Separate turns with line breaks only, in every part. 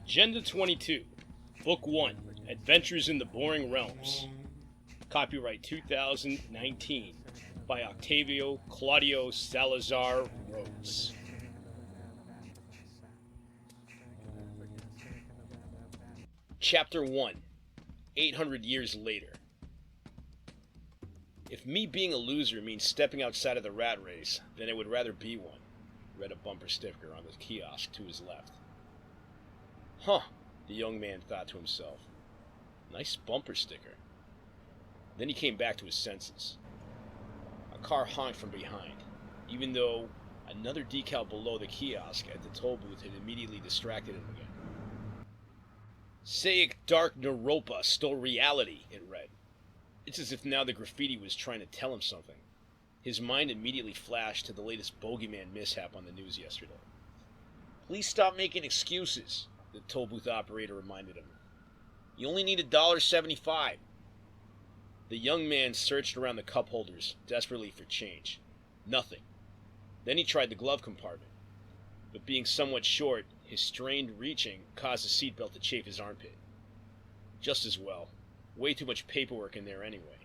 Agenda 22, Book 1, Adventures in the Boring Realms. Copyright 2019 by Octavio Claudio Salazar Rhodes. Chapter 1, 800 Years Later. If me being a loser means stepping outside of the rat race, then I would rather be one, read a bumper sticker on the kiosk to his left. Huh, the young man thought to himself. Nice bumper sticker. Then he came back to his senses. A car honked from behind, even though another decal below the kiosk at the toll booth had immediately distracted him again. Saic Dark Naropa stole reality, it read. It's as if now the graffiti was trying to tell him something. His mind immediately flashed to the latest bogeyman mishap on the news yesterday. Please stop making excuses, the toll booth operator reminded him. You only need $1.75. The young man searched around the cup holders, desperately for change. Nothing. Then he tried the glove compartment. But being somewhat short, his strained reaching caused his seatbelt to chafe his armpit. Just as well. Way too much paperwork in there anyway.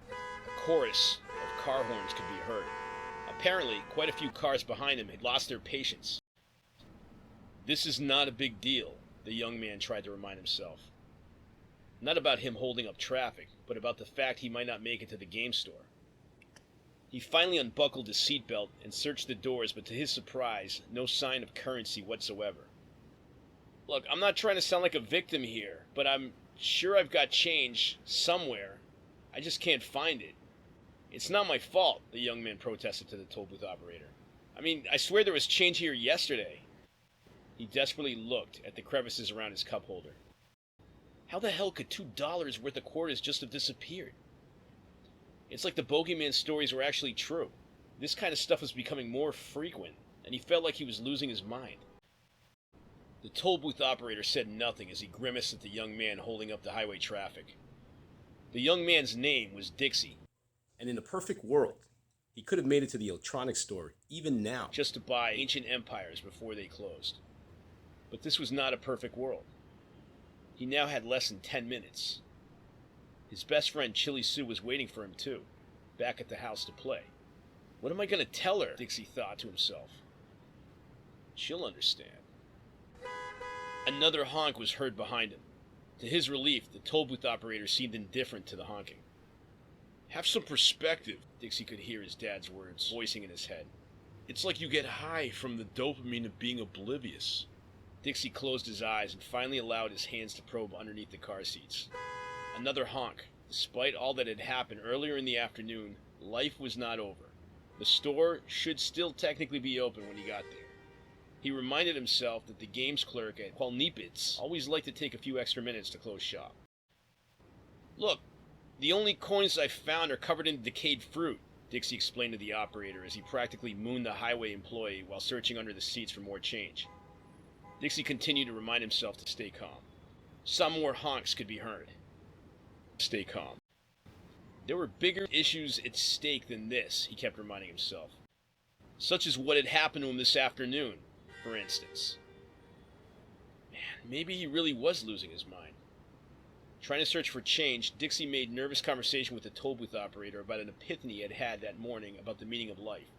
A chorus of car horns could be heard. Apparently, quite a few cars behind him had lost their patience. This is not a big deal, the young man tried to remind himself. Not about him holding up traffic, but about the fact he might not make it to the game store. He finally unbuckled his seatbelt and searched the doors, but to his surprise, no sign of currency whatsoever. Look, I'm not trying to sound like a victim here, but I'm sure I've got change somewhere. I just can't find it. It's not my fault, the young man protested to the toll booth operator. I mean, I swear there was change here yesterday. He desperately looked at the crevices around his cup holder. How the hell could $2 worth of quarters just have disappeared? It's like the bogeyman stories were actually true. This kind of stuff was becoming more frequent, and he felt like he was losing his mind. The toll booth operator said nothing as he grimaced at the young man holding up the highway traffic. The young man's name was Dixie.
And in a perfect world, he could have made it to the electronics store even now,
just to buy ancient empires before they closed. But this was not a perfect world. He now had less than 10 minutes. His best friend Chili Sue was waiting for him too, back at the house to play. What am I going to tell her? Dixie thought to himself. She'll understand. Another honk was heard behind him. To his relief, the toll booth operator seemed indifferent to the honking. Have some perspective, Dixie could hear his dad's words voicing in his head. It's like you get high from the dopamine of being oblivious. Dixie closed his eyes and finally allowed his hands to probe underneath the car seats. Another honk. Despite all that had happened earlier in the afternoon, life was not over. The store should still technically be open when he got there. He reminded himself that the games clerk at Qualnipitz always liked to take a few extra minutes to close shop. Look, the only coins I found are covered in decayed fruit, Dixie explained to the operator as he practically mooned the highway employee while searching under the seats for more change. Dixie continued to remind himself to stay calm. Some more honks could be heard. Stay calm. There were bigger issues at stake than this, he kept reminding himself. Such as what had happened to him this afternoon, for instance. Man, maybe he really was losing his mind. Trying to search for change, Dixie made nervous conversation with the toll booth operator about an epiphany he had had that morning about the meaning of life.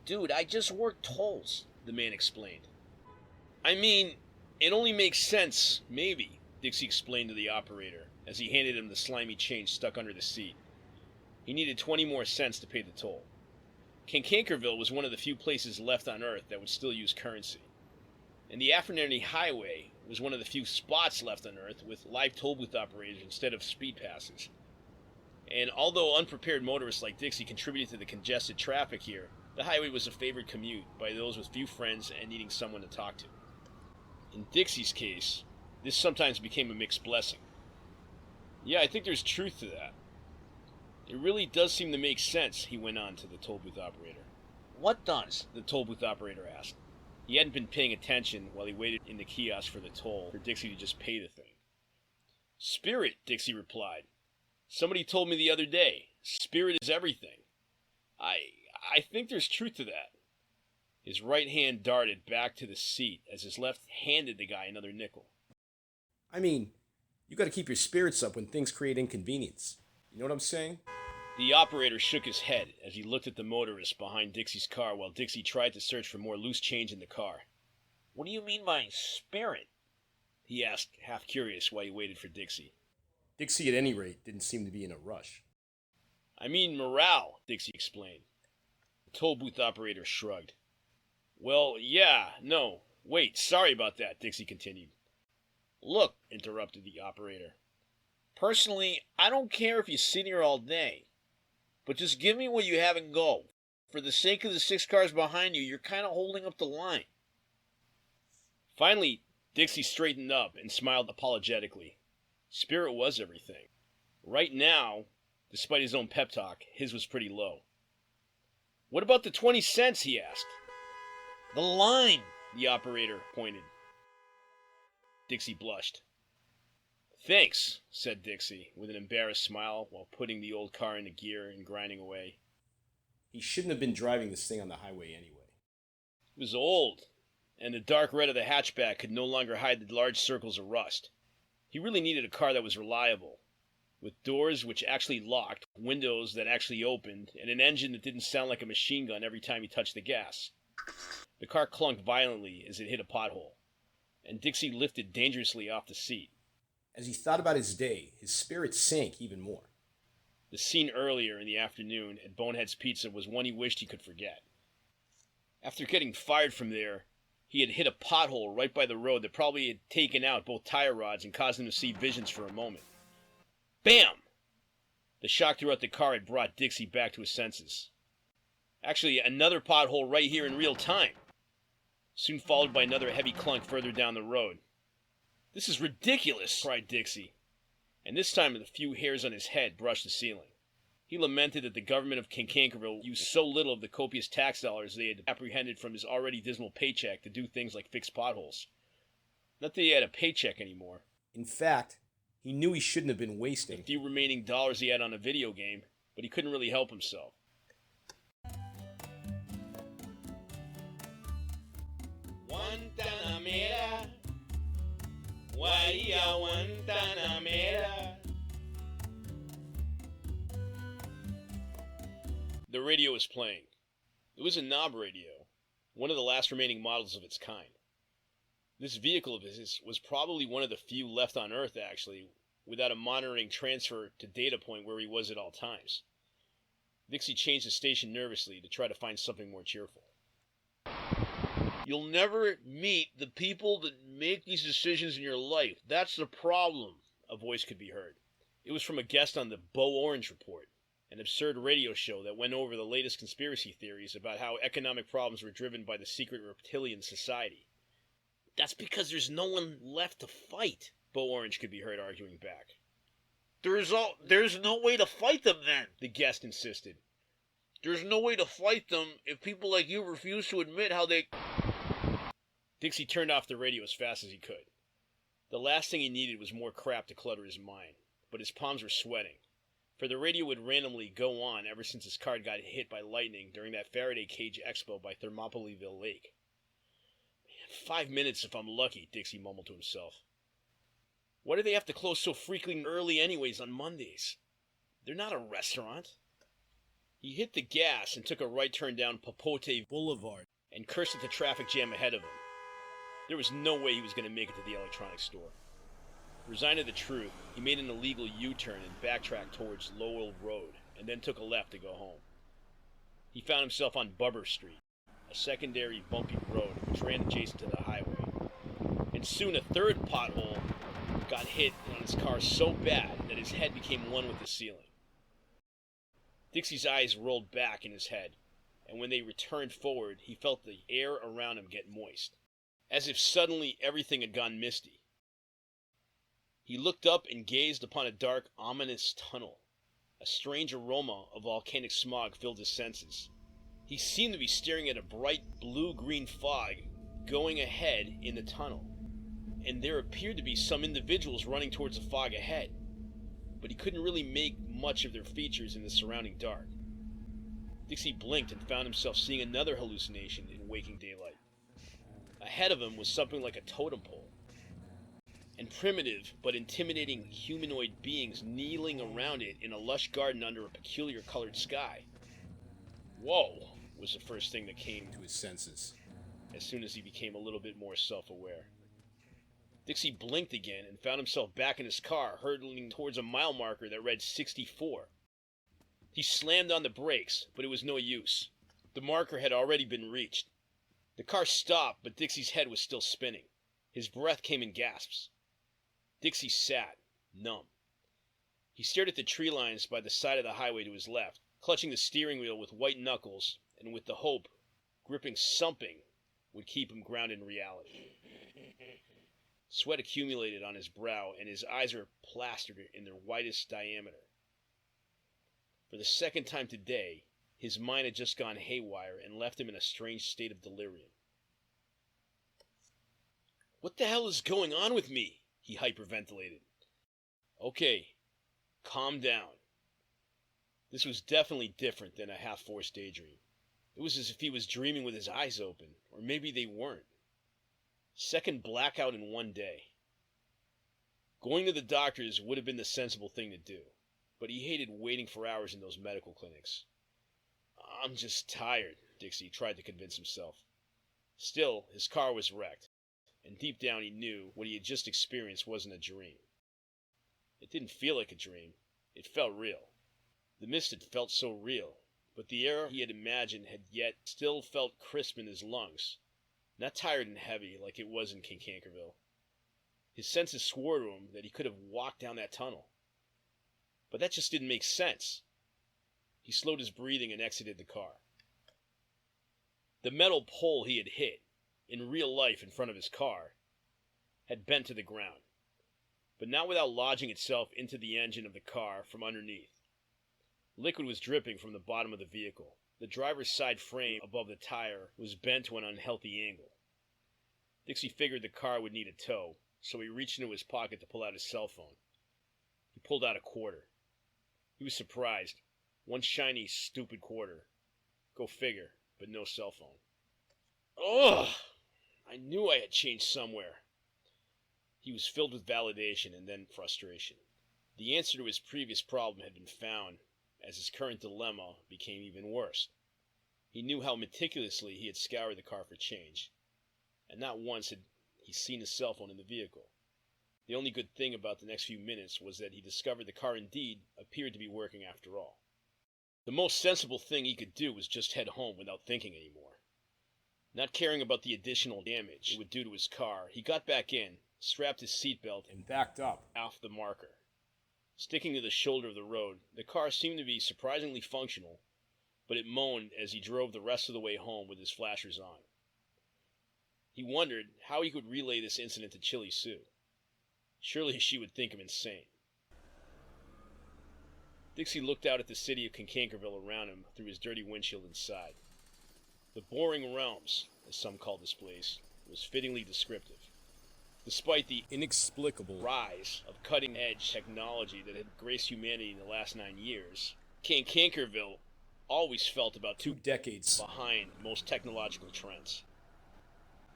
Dude, I just worked tolls, the man explained. I mean, it only makes sense, maybe, Dixie explained to the operator as he handed him the slimy change stuck under the seat. He needed 20 more cents to pay the toll. Kankankerville was one of the few places left on Earth that would still use currency. And the Affinity Highway was one of the few spots left on Earth with live toll booth operators instead of speed passes. And although unprepared motorists like Dixie contributed to the congested traffic here, the highway was a favored commute by those with few friends and needing someone to talk to. In Dixie's case, this sometimes became a mixed blessing. Yeah, I think there's truth to that. It really does seem to make sense, he went on to the toll booth operator. What does? The toll booth operator asked. He hadn't been paying attention while he waited in the kiosk for the toll for Dixie to just pay the thing. Spirit, Dixie replied. Somebody told me the other day, spirit is everything. I think there's truth to that. His right hand darted back to the seat as his left handed the guy another nickel.
I mean, you gotta keep your spirits up when things create inconvenience. You know what I'm saying?
The operator shook his head as he looked at the motorist behind Dixie's car while Dixie tried to search for more loose change in the car. "What do you mean by spirit?" he asked, half curious, while he waited for Dixie.
Dixie, at any rate, didn't seem to be in a rush.
"I mean morale," Dixie explained. The toll booth operator shrugged. "Well, yeah, no. Wait, sorry about that," Dixie continued. "Look," interrupted the operator. "Personally, I don't care if you sit here all day. But just give me what you have and go. For the sake of the 6 cars behind you, you're kind of holding up the line." Finally, Dixie straightened up and smiled apologetically. Spirit was everything. Right now, despite his own pep talk, his was pretty low. "What about the 20 cents?" he asked. "The line," the operator pointed. Dixie blushed. "Thanks," said Dixie, with an embarrassed smile while putting the old car into gear and grinding away.
He shouldn't have been driving this thing on the highway anyway.
It was old, and the dark red of the hatchback could no longer hide the large circles of rust. He really needed a car that was reliable, with doors which actually locked, windows that actually opened, and an engine that didn't sound like a machine gun every time he touched the gas. The car clunked violently as it hit a pothole, and Dixie lifted dangerously off the seat.
As he thought about his day, his spirits sank even more.
The scene earlier in the afternoon at Bonehead's Pizza was one he wished he could forget. After getting fired from there, he had hit a pothole right by the road that probably had taken out both tire rods and caused him to see visions for a moment. Bam! The shock throughout the car had brought Dixie back to his senses. Actually, another pothole right here in real time, soon followed by another heavy clunk further down the road. "This is ridiculous," cried Dixie, and this time the few hairs on his head brushed the ceiling. He lamented that the government of Kankankerville used so little of the copious tax dollars they had apprehended from his already dismal paycheck to do things like fix potholes. Not that he had a paycheck anymore.
In fact, he knew he shouldn't have been
The
wasting.
few remaining dollars he had on a video game, but he couldn't really help himself. Guantanamera, Guaya Guantanamera. The radio was playing. It was a knob radio, one of the last remaining models of its kind. This vehicle of his was probably one of the few left on Earth, actually, without a monitoring transfer to data point where he was at all times. Dixie changed the station nervously to try to find something more cheerful. "You'll never meet the people that make these decisions in your life. That's the problem," a voice could be heard. It was from a guest on the Bo Orange Report, an absurd radio show that went over the latest conspiracy theories about how economic problems were driven by the secret reptilian society. "That's because there's no one left to fight," Bo Orange could be heard arguing back. There's no way to fight them then," the guest insisted. "There's no way to fight them if people like you refuse to admit how they..." Dixie turned off the radio as fast as he could. The last thing he needed was more crap to clutter his mind, but his palms were sweating, for the radio would randomly go on ever since his car got hit by lightning during that Faraday cage expo by Thermopyleville Lake. "Man, 5 minutes if I'm lucky," Dixie mumbled to himself. "Why do they have to close so freaking early anyways on Mondays? They're not a restaurant." He hit the gas and took a right turn down Popote Boulevard and cursed at the traffic jam ahead of him. There was no way he was going to make it to the electronics store. Resigned to the truth, he made an illegal U-turn and backtracked towards Lowell Road, and then took a left to go home. He found himself on Bubber Street, a secondary bumpy road which ran adjacent to the highway. And soon a third pothole got hit on his car so bad that his head became one with the ceiling. Dixie's eyes rolled back in his head, and when they returned forward, he felt the air around him get moist, as if suddenly everything had gone misty. He looked up and gazed upon a dark, ominous tunnel. A strange aroma of volcanic smog filled his senses. He seemed to be staring at a bright blue-green fog going ahead in the tunnel, and there appeared to be some individuals running towards the fog ahead, but he couldn't really make much of their features in the surrounding dark. Dixie blinked and found himself seeing another hallucination in waking daylight. Ahead of him was something like a totem pole, and primitive but intimidating humanoid beings kneeling around it in a lush garden under a peculiar colored sky. Whoa, was the first thing that came
To his senses.
as soon as he became a little bit more self-aware. Dixie blinked again and found himself back in his car, hurtling towards a mile marker that read 64. He slammed on the brakes, but it was no use. The marker had already been reached. The car stopped, but Dixie's head was still spinning. His breath came in gasps. Dixie sat, numb. He stared at the tree lines by the side of the highway to his left, clutching the steering wheel with white knuckles and with the hope, gripping something, would keep him grounded in reality. Sweat accumulated on his brow, and his eyes were plastered in their widest diameter. For the second time today, his mind had just gone haywire and left him in a strange state of delirium. What the hell is going on with me? He hyperventilated. Okay, calm down. This was definitely different than a half-forced daydream. It was as if he was dreaming with his eyes open, or maybe they weren't. Second blackout in one day. Going to the doctor's would have been the sensible thing to do, but he hated waiting for hours in those medical clinics. I'm just tired, Dixie tried to convince himself. Still, his car was wrecked, and deep down he knew what he had just experienced wasn't a dream. It didn't feel like a dream. It felt real. The mist had felt so real, but the air he had imagined had yet still felt crisp in his lungs, not tired and heavy like it was in Cankerville. His senses swore to him that he could have walked down that tunnel. But that just didn't make sense. He slowed his breathing and exited the car. The metal pole he had hit, in real life in front of his car, had bent to the ground, but not without lodging itself into the engine of the car from underneath. Liquid was dripping from the bottom of the vehicle. The driver's side frame above the tire was bent to an unhealthy angle. Dixie figured the car would need a tow, so he reached into his pocket to pull out his cell phone. He pulled out a quarter. He was surprised. One shiny, stupid quarter. Go figure, but no cell phone. Ugh! I knew I had changed somewhere. He was filled with validation and then frustration. The answer to his previous problem had been found, as his current dilemma became even worse. He knew how meticulously he had scoured the car for change, and not once had he seen his cell phone in the vehicle. The only good thing about the next few minutes was that he discovered the car indeed appeared to be working after all. The most sensible thing he could do was just head home without thinking anymore. Not caring about the additional damage it would do to his car, he got back in, strapped his seatbelt, and
backed up
off the marker. Sticking to the shoulder of the road, the car seemed to be surprisingly functional, but it moaned as he drove the rest of the way home with his flashers on. He wondered how he could relay this incident to Chili Sue. Surely she would think him insane. Dixie looked out at the city of Cankerville around him through his dirty windshield inside. The boring realms, as some called this place, was fittingly descriptive. Despite the
inexplicable
rise of cutting-edge technology that had graced humanity in the last 9 years, Cankerville always felt about 2
decades
behind most technological trends.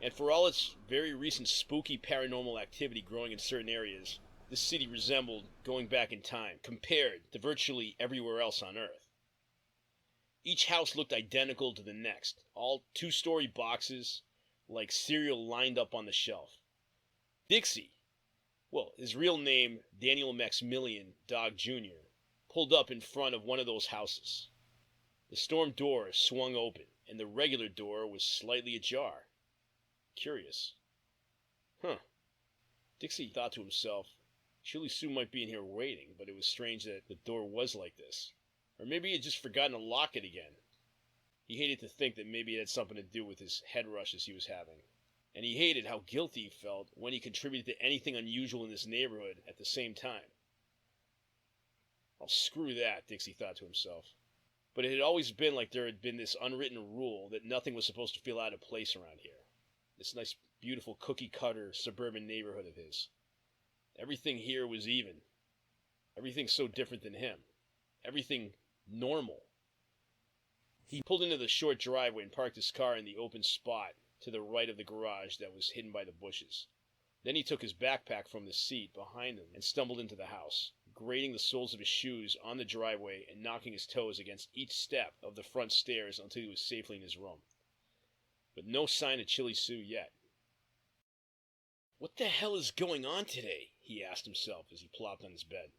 And for all its very recent spooky paranormal activity growing in certain areas, this city resembled going back in time compared to virtually everywhere else on Earth. Each house looked identical to the next, all 2-story boxes like cereal lined up on the shelf. Dixie, well, his real name, Daniel Maximilian Dog Jr., pulled up in front of one of those houses. The storm door swung open, and the regular door was slightly ajar. Curious. Dixie thought to himself, Chili Sue might be in here waiting, but it was strange that the door was like this. Or maybe he had just forgotten to lock it again. He hated to think that maybe it had something to do with his head rushes he was having. And he hated how guilty he felt when he contributed to anything unusual in this neighborhood at the same time. Oh, screw that, Dixie thought to himself. But it had always been like there had been this unwritten rule that nothing was supposed to feel out of place around here. This nice, beautiful, cookie-cutter suburban neighborhood of his. Everything here was even. Everything so different than him. Everything normal. He pulled into the short driveway and parked his car in the open spot to the right of the garage that was hidden by the bushes. Then he took his backpack from the seat behind him and stumbled into the house, grating the soles of his shoes on the driveway and knocking his toes against each step of the front stairs until he was safely in his room. But no sign of Chili Sue yet. What the hell is going on today? He asked himself as he plopped on his bed.